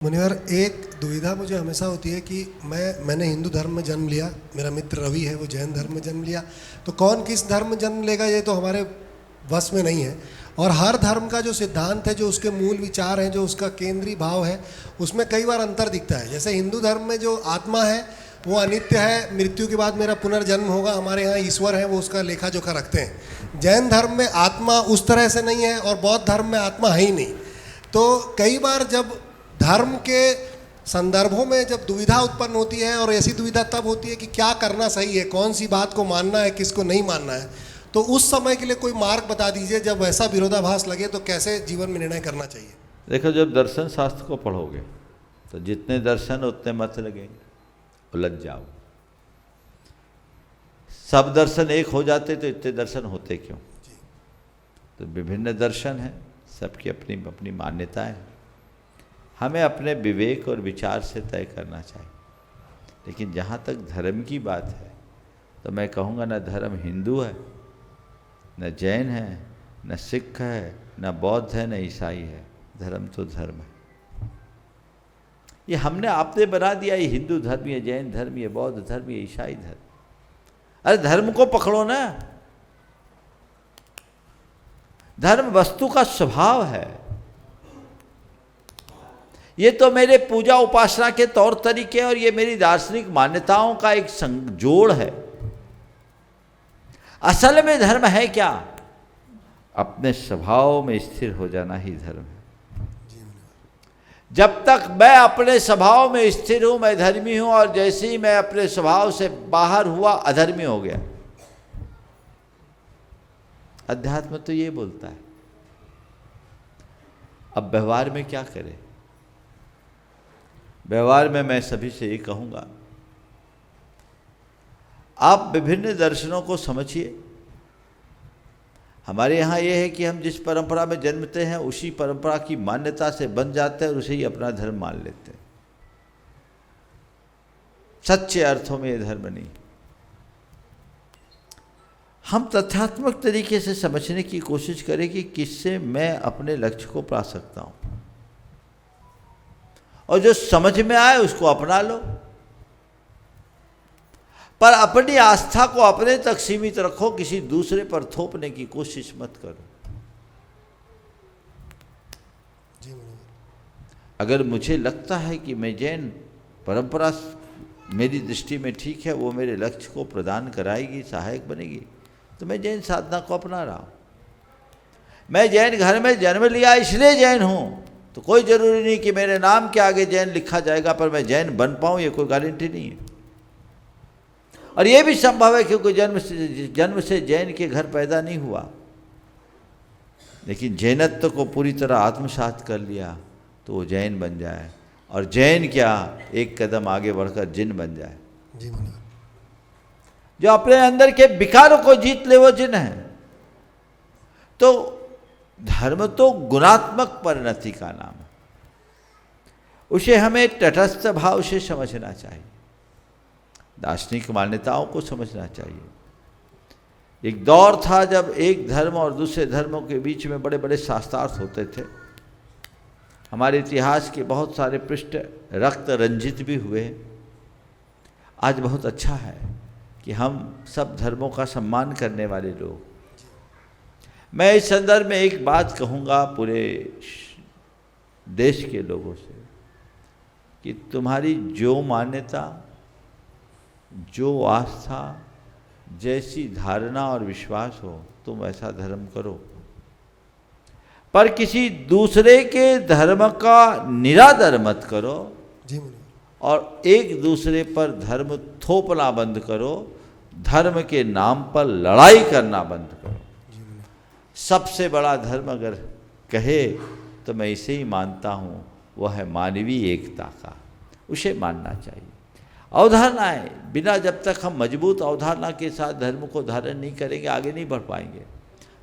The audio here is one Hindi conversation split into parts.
मुनिवर, एक दुविधा मुझे हमेशा होती है कि मैंने हिंदू धर्म में जन्म लिया, मेरा मित्र रवि है वो जैन धर्म में जन्म लिया, तो कौन किस धर्म में जन्म लेगा ये तो हमारे वश में नहीं है। और हर धर्म का जो सिद्धांत है, जो उसके मूल विचार हैं, जो उसका केंद्रीय भाव है, उसमें कई बार अंतर दिखता है। जैसे हिंदू धर्म में जो आत्मा है वो अनित्य है, मृत्यु के बाद मेरा पुनर्जन्म होगा। हमारे यहाँ ईश्वर है, वो उसका लेखा जोखा रखते हैं। जैन धर्म में आत्मा उस तरह से नहीं है और बौद्ध धर्म में आत्मा है ही नहीं। तो कई बार जब धर्म के संदर्भों में जब दुविधा उत्पन्न होती है, और ऐसी दुविधा तब होती है कि क्या करना सही है, कौन सी बात को मानना है, किसको नहीं मानना है, तो उस समय के लिए कोई मार्ग बता दीजिए। जब वैसा विरोधाभास लगे तो कैसे जीवन में निर्णय करना चाहिए? देखो, जब दर्शन शास्त्र को पढ़ोगे तो जितने दर्शन उतने मत लगेंगे, उलझ जाओ। सब दर्शन एक हो जाते तो इतने दर्शन होते क्यों? तो विभिन्न दर्शन हैं, सबकी अपनी अपनी मान्यताएं हैं। हमें अपने विवेक और विचार से तय करना चाहिए। लेकिन जहाँ तक धर्म की बात है तो मैं कहूँगा, न धर्म हिंदू है, न जैन है, न सिख है, न बौद्ध है, न ईसाई है। धर्म तो धर्म है। ये हमने आपने बना दिया, ये हिंदू धर्म, ये जैन धर्म, ये बौद्ध धर्म, ये ईसाई धर्म। अरे धर्म को पकड़ो ना। धर्म वस्तु का स्वभाव है। ये तो मेरे पूजा उपासना के तौर तरीके और ये मेरी दार्शनिक मान्यताओं का एक संजोड़ है। असल में धर्म है क्या? अपने स्वभाव में स्थिर हो जाना ही धर्म है। जब तक मैं अपने स्वभाव में स्थिर हूं, मैं धर्मी हूं, और जैसे ही मैं अपने स्वभाव से बाहर हुआ, अधर्मी हो गया। अध्यात्म तो ये बोलता है। अब व्यवहार में क्या करें? व्यवहार में मैं सभी से ये कहूँगा, आप विभिन्न दर्शनों को समझिए। हमारे यहाँ ये है कि हम जिस परंपरा में जन्मते हैं उसी परंपरा की मान्यता से बन जाते हैं और उसे ही अपना धर्म मान लेते हैं। सच्चे अर्थों में ये धर्म नहीं। हम तथ्यात्मक तरीके से समझने की कोशिश करें कि किससे मैं अपने लक्ष्य को पा सकता हूँ, और जो समझ में आए उसको अपना लो। पर अपनी आस्था को अपने तक सीमित रखो, किसी दूसरे पर थोपने की कोशिश मत करो। अगर मुझे लगता है कि मैं जैन परंपरा मेरी दृष्टि में ठीक है, वो मेरे लक्ष्य को प्रदान कराएगी, सहायक बनेगी, तो मैं जैन साधना को अपना रहा हूँ। मैं जैन घर में जन्म लिया इसलिए जैन हूँ, तो कोई ज़रूरी नहीं कि मेरे नाम के आगे जैन लिखा जाएगा पर मैं जैन बन पाऊँ, ये कोई गारंटी नहीं है। और ये भी संभव है क्योंकि जन्म से जैन के घर पैदा नहीं हुआ, लेकिन जैनत्व को पूरी तरह आत्मसात कर लिया तो वो जैन बन जाए। और जैन क्या, एक कदम आगे बढ़कर जिन बन जाए। जो अपने अंदर के विकारों को जीत ले वो जिन है। तो धर्म तो गुणात्मक परिणति का नाम है। उसे हमें तटस्थ भाव से समझना चाहिए, दार्शनिक मान्यताओं को समझना चाहिए। एक दौर था जब एक धर्म और दूसरे धर्मों के बीच में बड़े बड़े शास्त्रार्थ होते थे। हमारे इतिहास के बहुत सारे पृष्ठ रक्त रंजित भी हुए। आज बहुत अच्छा है कि हम सब धर्मों का सम्मान करने वाले लोग। मैं इस संदर्भ में एक बात कहूँगा पूरे देश के लोगों से कि तुम्हारी जो मान्यता, जो आस्था, जैसी धारणा और विश्वास हो, तुम ऐसा धर्म करो, पर किसी दूसरे के धर्म का निरादर मत करो और एक दूसरे पर धर्म थोपना बंद करो। धर्म के नाम पर लड़ाई करना बंद करो। सबसे बड़ा धर्म अगर कहे तो मैं इसे ही मानता हूँ, वह है मानवीय एकता का। उसे मानना चाहिए। अवधारणाएं बिना, जब तक हम मजबूत अवधारणा के साथ धर्म को धारण नहीं करेंगे, आगे नहीं बढ़ पाएंगे।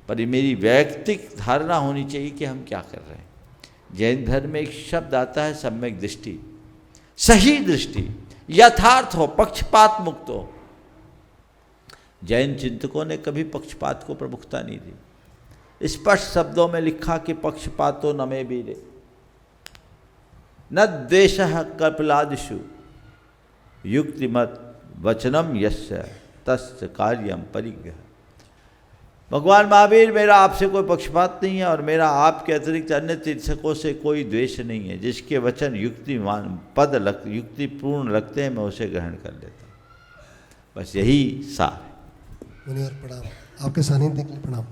पर ये मेरी वैयक्तिक धारणा होनी चाहिए कि हम क्या कर रहे हैं। जैन धर्म में एक शब्द आता है सम्यक दृष्टि, सही दृष्टि, यथार्थ हो, पक्षपात मुक्त हो। जैन चिंतकों ने कभी पक्षपात को प्रमुखता नहीं दी। स्पष्ट शब्दों में लिखा कि पक्षपातो न मे वीरे, न द्वेषः कपिलादिषु युक्तिमत वचनम यस्य तस्य कार्यम परिग्रह। भगवान महावीर, मेरा आपसे कोई पक्षपात नहीं है और मेरा आपके अतिरिक्त अन्य तीर्थकों से कोई द्वेष नहीं है। जिसके वचन युक्तिपूर्ण लगते हैं मैं उसे ग्रहण कर लेता हूँ। बस यही सार है। मुनिवर प्रणाम, आपके सानिध्य के लिए प्रणाम।